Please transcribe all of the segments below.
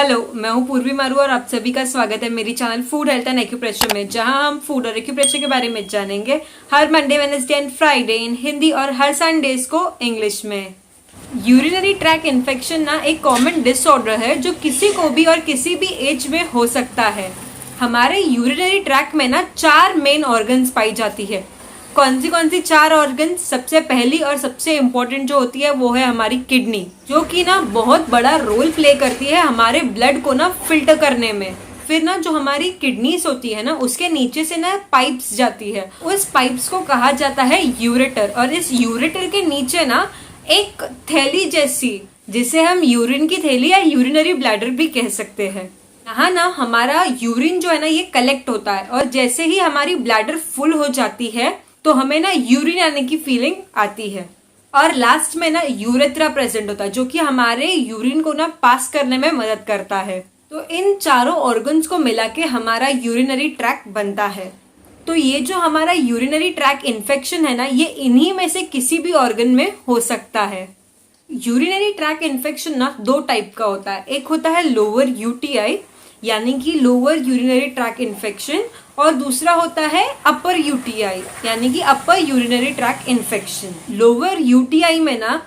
Hello, मैं हूं पूर्वी मारू और आप सभी का स्वागत है मेरी channel food health and acupressure में, जहां हम फूड और एक्यूप्रेशर के बारे में जानेंगे हर मंडे, वेडनेसडे एंड फ्राइडे इन हिंदी और हर संडेज को इंग्लिश में। यूरिनरी ट्रैक इन्फेक्शन ना एक कॉमन डिसऑर्डर है जो किसी को भी और किसी भी एज में हो सकता है। हमारे यूरिनरी ट्रैक में ना 4 मेन ऑर्गन्स पाई जाती है। कौन सी 4 ऑर्गन? सबसे पहली और सबसे इम्पोर्टेंट जो होती है वो है हमारी किडनी, जो कि ना बहुत बड़ा रोल प्ले करती है हमारे ब्लड को ना फिल्टर करने में। फिर ना जो हमारी किडनीज होती है ना, उसके नीचे से ना पाइप्स जाती है, उस पाइप्स को कहा जाता है यूरेटर। और इस यूरेटर के नीचे ना एक थैली जैसी, जिसे हम यूरिन की थैली या यूरिनरी ब्लैडर भी कह सकते हैं, यहाँ ना हमारा यूरिन जो है ना ये कलेक्ट होता है। और जैसे ही हमारी ब्लैडर फुल हो जाती है तो हमें ना यूरिन आने की फीलिंग आती है। और लास्ट में ना यूरेथ्रा प्रेजेंट होता है, जो कि हमारे यूरिन को ना पास करने में मदद करता है। तो इन चारों ऑर्गन्स को मिला के हमारा यूरिनरी ट्रैक बनता है। तो ये जो हमारा यूरिनरी ट्रैक इन्फेक्शन है ना, ये इन्हीं में से किसी भी ऑर्गन में हो सकता है। यूरिनरी ट्रैक इन्फेक्शन ना 2 टाइप का होता है। एक होता है लोअर यूटीआई, यानी कि लोअर यूरिनरी ट्रैक इन्फेक्शन, और दूसरा होता है अपर यूटीआई, यानी कि upper urinary tract infection. Lower UTI में ना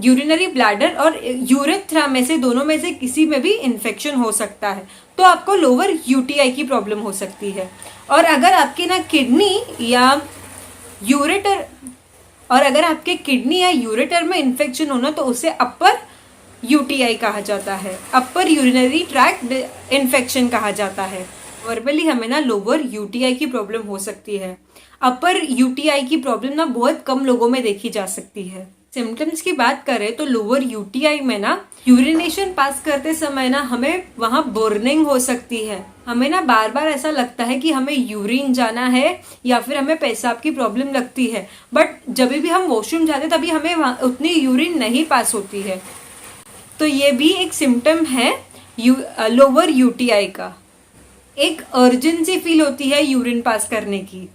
यूरिनरी ब्लैडर और यूरेथ्रा में से दोनों में से किसी में भी इन्फेक्शन हो सकता है, तो आपको लोअर यूटीआई की प्रॉब्लम हो सकती है। और अगर आपकी ना किडनी या यूरेटर और अगर आपके किडनी या यूरेटर में इन्फेक्शन होना तो उसे अपर यूटीआई कहा जाता है, अपर यूरिनरी ट्रैक इन्फेक्शन कहा जाता है। वर्बली हमें ना लोअर यूटीआई की प्रॉब्लम हो सकती है। अपर यूटीआई की प्रॉब्लम ना बहुत कम लोगों में देखी जा सकती है। सिम्टम्स की बात करें तो लोअर यूटीआई में ना यूरिनेशन पास करते समय ना हमें वहां बर्निंग हो सकती है। हमें ना बार बार ऐसा लगता है कि हमें यूरिन जाना है या फिर हमें पेशाब की प्रॉब्लम लगती है, बट जब भी हम वॉशरूम जाते तभी हमें उतनी यूरिन नहीं पास होती है। तो ये भी एक सिम्टम है लोअर यूटीआई का। एक अर्जेंसी फील होती है यूरिन पास करने की।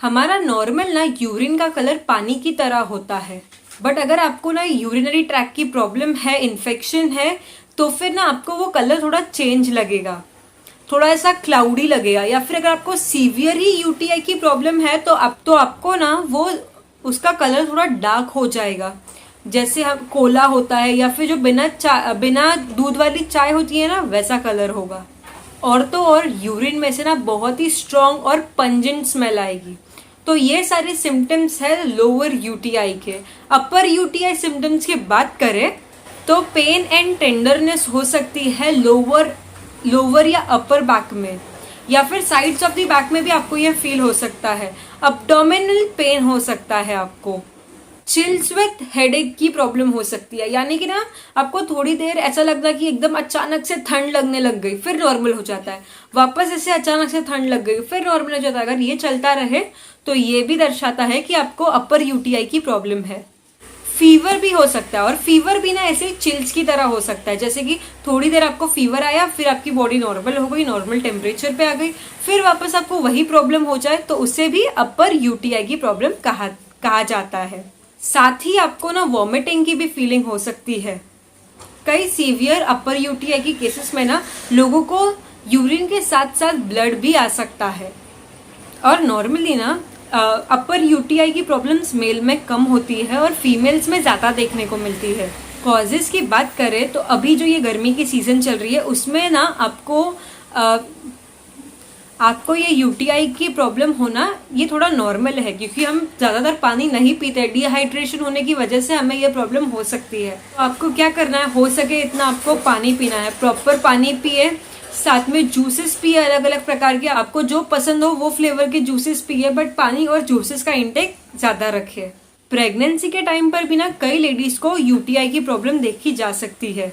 हमारा नॉर्मल ना यूरिन का कलर पानी की तरह होता है, बट अगर आपको ना यूरिनरी ट्रैक की प्रॉब्लम है, इन्फेक्शन है, तो फिर ना आपको वो कलर थोड़ा चेंज लगेगा, थोड़ा ऐसा क्लाउडी लगेगा। या फिर अगर आपको सीवियर ही यूटीआई की प्रॉब्लम है तो आपको ना वो उसका कलर थोड़ा डार्क हो जाएगा, जैसे हम कोला होता है, या फिर जो बिना दूध वाली चाय होती है ना, वैसा कलर होगा। और तो और यूरिन में से ना बहुत ही स्ट्रॉन्ग और पंजेंट स्मेल आएगी। तो ये सारे सिम्टम्स है लोअर यूटीआई के। अपर यूटीआई सिम्टम्स की बात करें तो पेन एंड टेंडरनेस हो सकती है लोअर या अपर बैक में, या फिर साइड्स ऑफ द बैक में भी आपको ये फील हो सकता है। अब्डोमिनल पेन हो सकता है आपको। चिल्स विथ हेडेक की प्रॉब्लम हो सकती है, यानी कि ना आपको थोड़ी देर ऐसा लगता है कि एकदम अचानक से ठंड लगने लग गई, फिर नॉर्मल हो जाता है, वापस ऐसे अचानक से ठंड लग गई, फिर नॉर्मल हो जाता है। अगर ये चलता रहे तो ये भी दर्शाता है कि आपको अपर यूटीआई की प्रॉब्लम है। फीवर भी हो सकता है, और फीवर भी ना ऐसे चिल्स की तरह हो सकता है, जैसे कि थोड़ी देर आपको फीवर आया, फिर आपकी बॉडी नॉर्मल हो गई, नॉर्मल टेम्परेचर पे आ गई, फिर वापस आपको वही प्रॉब्लम हो जाए, तो उसे भी अपर यूटीआई की प्रॉब्लम कहा जाता है। साथ ही आपको ना वॉमिटिंग की भी फीलिंग हो सकती है। कई सीवियर अपर यूटीआई की केसेस में ना लोगों को यूरिन के साथ साथ ब्लड भी आ सकता है। और नॉर्मली ना अपर यूटीआई की प्रॉब्लम्स मेल में कम होती है और फीमेल्स में ज़्यादा देखने को मिलती है। कॉजेस की बात करें तो अभी जो ये गर्मी की सीजन चल रही है उसमें ना आपको ये यूटीआई की प्रॉब्लम होना ये थोड़ा नॉर्मल है, क्योंकि हम ज़्यादातर पानी नहीं पीते। डिहाइड्रेशन होने की वजह से हमें ये प्रॉब्लम हो सकती है। तो आपको क्या करना है, हो सके इतना आपको पानी पीना है, प्रॉपर पानी पिए, साथ में जूसेस पिए अलग अलग प्रकार के, आपको जो पसंद हो वो फ्लेवर के जूसेस पिए, बट पानी और जूसेस का इंटेक ज़्यादा रखें। प्रेगनेंसी के टाइम पर भी ना कई लेडीज़ को यूटीआई की प्रॉब्लम देखी जा सकती है।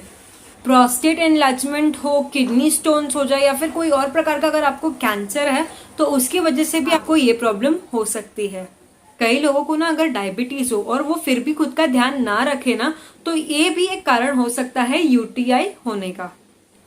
प्रोस्टेट एनलार्जमेंट हो, किडनी स्टोन्स हो जाए, या फिर कोई और प्रकार का अगर आपको कैंसर है तो उसकी वजह से भी आपको ये प्रॉब्लम हो सकती है। कई लोगों को ना अगर डायबिटीज हो और वो फिर भी खुद का ध्यान ना रखे ना, तो ये भी एक कारण हो सकता है यूटीआई होने का।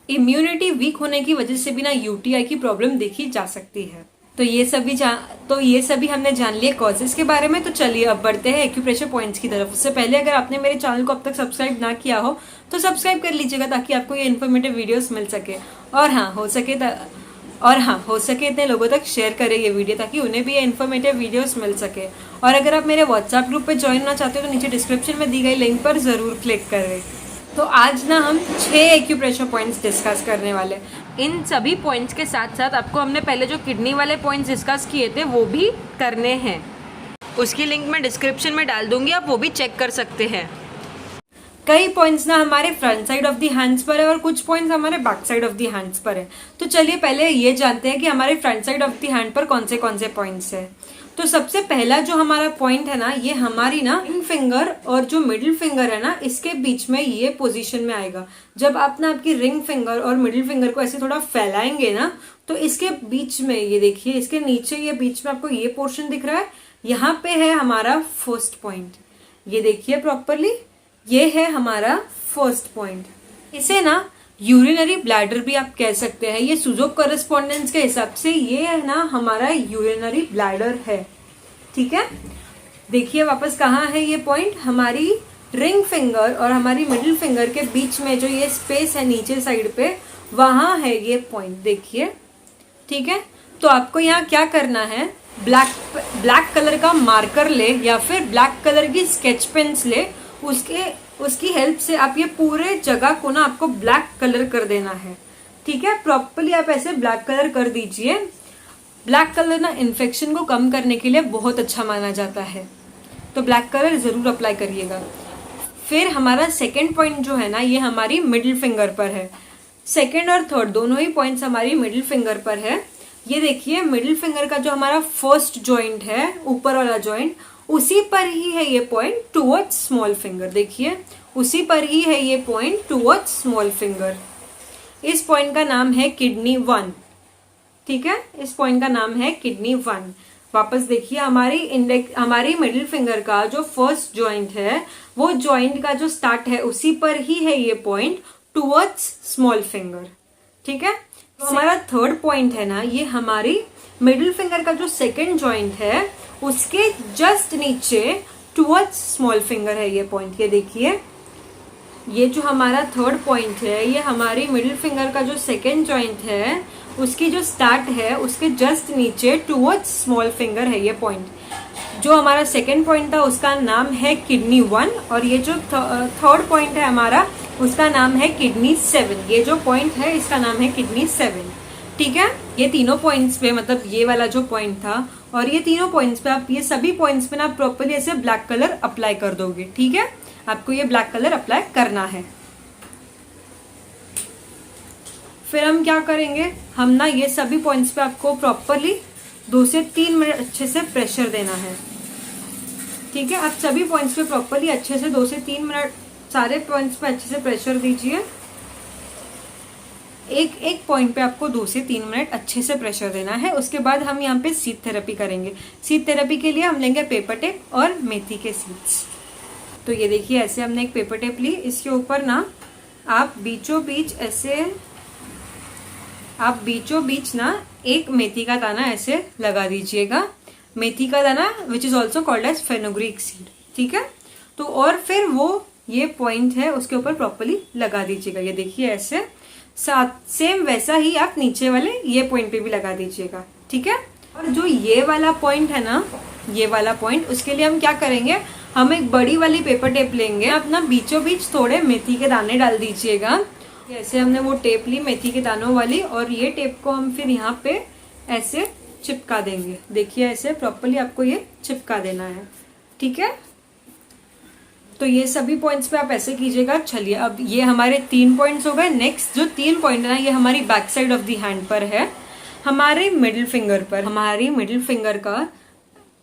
इम्यूनिटी वीक होने की वजह से भी ना यूटीआई की प्रॉब्लम देखी जा सकती है। तो ये सभी हमने जान लिए कॉजेस के बारे में। तो चलिए अब बढ़ते हैं एक्यूप्रेशर पॉइंट्स की तरफ। उससे पहले अगर आपने मेरे चैनल को अब तक सब्सक्राइब ना किया हो तो सब्सक्राइब कर लीजिएगा, ताकि आपको ये इन्फॉर्मेटिव वीडियोस मिल सके। और हाँ हो सके इतने लोगों तक शेयर करें ये वीडियो, ताकि उन्हें भी ये इन्फॉर्मेटिव वीडियोस मिल सके। और अगर आप मेरे व्हाट्सएप ग्रुप पे ज्वाइन होना चाहते हो तो नीचे डिस्क्रिप्शन में दी गई लिंक पर जरूर क्लिक करें। तो आज ना हम 6 एक्यूप्रेशर पॉइंट्स डिस्कस करने वाले। इन सभी पॉइंट्स के साथ साथ आपको हमने पहले जो किडनी वाले पॉइंट्स डिस्कस किए थे वो भी करने हैं। उसकी लिंक मैं डिस्क्रिप्शन में डाल दूंगी, आप वो भी चेक कर सकते हैं। कई पॉइंट्स ना हमारे front side of the hands पर है और कुछ पॉइंट्स हमारे back side of the hands पर है। तो चलिए पहले ये जानते हैं कि हमारे front side of the hand पर कौन से पॉइंट्स है। तो सबसे पहला जो हमारा पॉइंट है ना, ये हमारी ना रिंग फिंगर और जो मिडिल फिंगर है ना, इसके बीच में ये पोजीशन में आएगा। जब आप ना आपकी रिंग फिंगर और मिडिल फिंगर को ऐसे थोड़ा फैलाएंगे ना, तो इसके बीच में ये देखिए, इसके नीचे ये बीच में आपको ये पोर्शन दिख रहा है, यहाँ पे है हमारा फर्स्ट पॉइंट। ये देखिए प्रॉपरली, ये है हमारा फर्स्ट पॉइंट। इसे ना यूरिनरी ब्लैडर भी आप कह सकते हैं। ये सुजो कॉरेस्पॉन्डेंस के हिसाब से ये है ना हमारा यूरिनरी ब्लैडर है। ठीक है, देखिए वापस कहाँ है ये पॉइंट, हमारी रिंग फिंगर और हमारी मिडिल फिंगर के बीच में जो ये स्पेस है नीचे साइड पे, वहां है ये पॉइंट, देखिए। ठीक है, तो आपको यहाँ क्या करना है, ब्लैक कलर का मार्कर ले या फिर ब्लैक कलर की स्केच पेन्स ले, उसकी हेल्प से आप ये पूरे जगह को ना आपको ब्लैक कलर कर देना है। ठीक है, प्रॉपरली आप ऐसे ब्लैक कलर कर दीजिए। ब्लैक कलर ना इन्फेक्शन को कम करने के लिए बहुत अच्छा माना जाता है, तो ब्लैक कलर जरूर अप्लाई करिएगा। फिर हमारा सेकेंड पॉइंट जो है ना, ये हमारी मिडिल फिंगर पर है। सेकेंड और थर्ड दोनों ही पॉइंट्स हमारी मिडिल फिंगर पर है। ये देखिए, मिडिल फिंगर का जो हमारा फर्स्ट जॉइंट है, ऊपर वाला जॉइंट, उसी पर ही है ये पॉइंट टुवर्ड्स स्मॉल फिंगर। देखिए, उसी पर ही है ये पॉइंट टुवर्ड्स स्मॉल फिंगर। इस पॉइंट का नाम है किडनी 1। ठीक है, इस पॉइंट का नाम है किडनी 1। वापस देखिए, हमारी मिडिल फिंगर का जो फर्स्ट जॉइंट है, वो जॉइंट का जो स्टार्ट है उसी पर ही है ये पॉइंट टुवर्ड्स स्मॉल फिंगर। ठीक है, तो हमारा थर्ड पॉइंट है ना, ये हमारी मिडिल फिंगर का जो सेकेंड जॉइंट है उसके जस्ट नीचे टुवर्ड्स स्मॉल फिंगर है ये पॉइंट। ये देखिए, ये जो हमारा थर्ड पॉइंट है, ये हमारी मिडिल फिंगर का जो सेकेंड जॉइंट है उसकी जो स्टार्ट है उसके जस्ट नीचे टुवर्ड्स स्मॉल फिंगर है ये पॉइंट। जो हमारा सेकेंड पॉइंट था उसका नाम है किडनी 1, और ये जो थर्ड पॉइंट है हमारा, उसका नाम है किडनी 7। ये जो पॉइंट है इसका नाम है किडनी 7। ठीक है, ये तीनों पॉइंट्स पे, मतलब ये वाला जो पॉइंट था और ये तीनों पॉइंट्स पे, आप ये सभी पॉइंट्स पे ना प्रॉपरली ऐसे ब्लैक कलर अप्लाई कर दोगे। ठीक है, आपको ये ब्लैक कलर अप्लाई करना है। फिर हम क्या करेंगे, हम ना ये सभी पॉइंट्स पे आपको प्रॉपरली 2 से 3 मिनट अच्छे से प्रेशर देना है। ठीक है, आप सभी पॉइंट्स पे प्रॉपरली अच्छे से 2 से 3 मिनट सारे पॉइंट्स पे अच्छे से प्रेशर दीजिए। एक पॉइंट पे आपको 2 से 3 मिनट अच्छे से प्रेशर देना है। उसके बाद हम यहाँ पे सीड थेरेपी करेंगे। सीड थेरेपी के लिए हम लेंगे पेपर टेप और मेथी के सीड्स। तो ये देखिए, ऐसे हमने एक पेपर टेप ली, इसके ऊपर ना आप बीचों बीच ना एक मेथी का दाना ऐसे लगा दीजिएगा। मेथी का दाना which is also called as fenugreek seed. ठीक है, तो और फिर वो ये पॉइंट है उसके ऊपर प्रॉपरली लगा दीजिएगा। ये देखिए, ऐसे सेम वैसा ही आप नीचे वाले ये पॉइंट पे भी लगा दीजिएगा। ठीक है, और जो ये वाला पॉइंट है ना, ये वाला पॉइंट, उसके लिए हम क्या करेंगे, हम एक बड़ी वाली पेपर टेप लेंगे, अपना बीचों बीच थोड़े मेथी के दाने डाल दीजिएगा। जैसे हमने वो टेप ली मेथी के दानों वाली, और ये टेप को हम फिर यहाँ पे ऐसे चिपका देंगे। देखिए, ऐसे प्रॉपरली आपको ये चिपका देना है। ठीक है, तो ये सभी पॉइंट्स पे आप ऐसे कीजिएगा। चलिए, अब ये हमारे 3 पॉइंट्स हो गए। नेक्स्ट जो 3 पॉइंट है ना, ये हमारी back side of the hand पर है, हमारे मिडिल फिंगर पर। हमारी मिडिल फिंगर का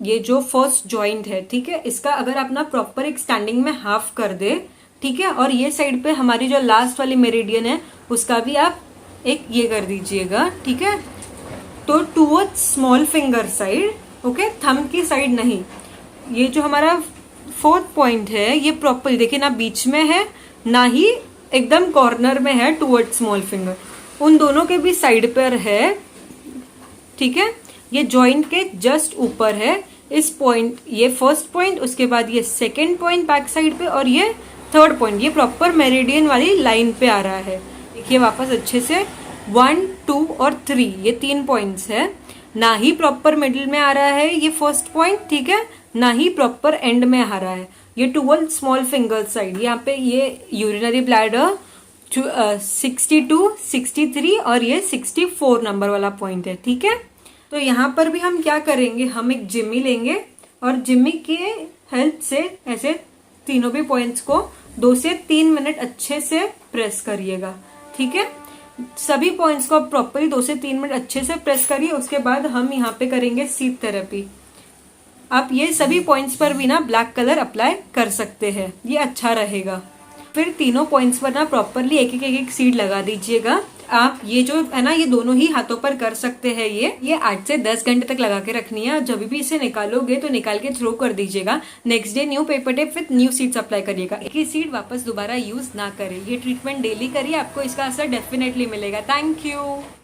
ये जो फर्स्ट जॉइंट है, ठीक है, इसका अगर आप ना प्रॉपर एक स्टैंडिंग में हाफ कर दे, ठीक है, और ये साइड पे हमारी जो लास्ट वाली मेरिडियन है उसका भी आप एक ये कर दीजिएगा। ठीक है, तो towards small finger side, okay, thumb की साइड नहीं। ये जो हमारा फोर्थ पॉइंट है, ये प्रॉपर देखिए ना बीच में है ना ही एकदम कॉर्नर में है टुवर्ड्स स्मॉल फिंगर, उन दोनों के भी साइड पर है। ठीक है, ये जॉइंट के जस्ट ऊपर है। इस पॉइंट, ये फर्स्ट पॉइंट, उसके बाद ये सेकेंड पॉइंट बैक साइड पे, और ये थर्ड पॉइंट, ये प्रॉपर मेरिडियन वाली लाइन पे आ रहा है। देखिए वापस अच्छे से, 1, 2 और 3, ये 3 पॉइंट्स है। ना ही प्रॉपर मिडिल में आ रहा है ये फर्स्ट पॉइंट, ठीक है, ना ही प्रॉपर एंड में आ रहा है। ये टूवर्ड स्मॉल फिंगर साइड, यहाँ पे ये यूरिनरी ब्लैडर 62, 63 और ये 64 नंबर वाला पॉइंट है, ठीक है। तो यहाँ पर भी हम क्या करेंगे, हम एक जिम्मी लेंगे और जिम्मी के हेल्प से ऐसे तीनों भी पॉइंट्स को 2 से 3 मिनट अच्छे से प्रेस करिएगा, ठीक है। सभी पॉइंट्स को आप प्रॉपरली 2 से 3 मिनट अच्छे से प्रेस करिए। उसके बाद हम यहाँ पे करेंगे सीड थेरेपी। आप ये सभी पॉइंट्स पर भी ना ब्लैक कलर अप्लाई कर सकते हैं, ये अच्छा रहेगा। फिर तीनों पॉइंट्स पर ना प्रॉपरली एक एक सीड लगा दीजिएगा। आप ये जो है ना, ये दोनों ही हाथों पर कर सकते हैं। ये 8 से 10 घंटे तक लगा के रखनी है। जब भी इसे निकालोगे तो निकाल के थ्रो कर दीजिएगा। Next day new paper tape with new seeds apply करिएगा। एक ही सीड वापस दोबारा यूज ना करें। ये ट्रीटमेंट डेली करिए, आपको इसका असर डेफिनेटली मिलेगा। Thank you.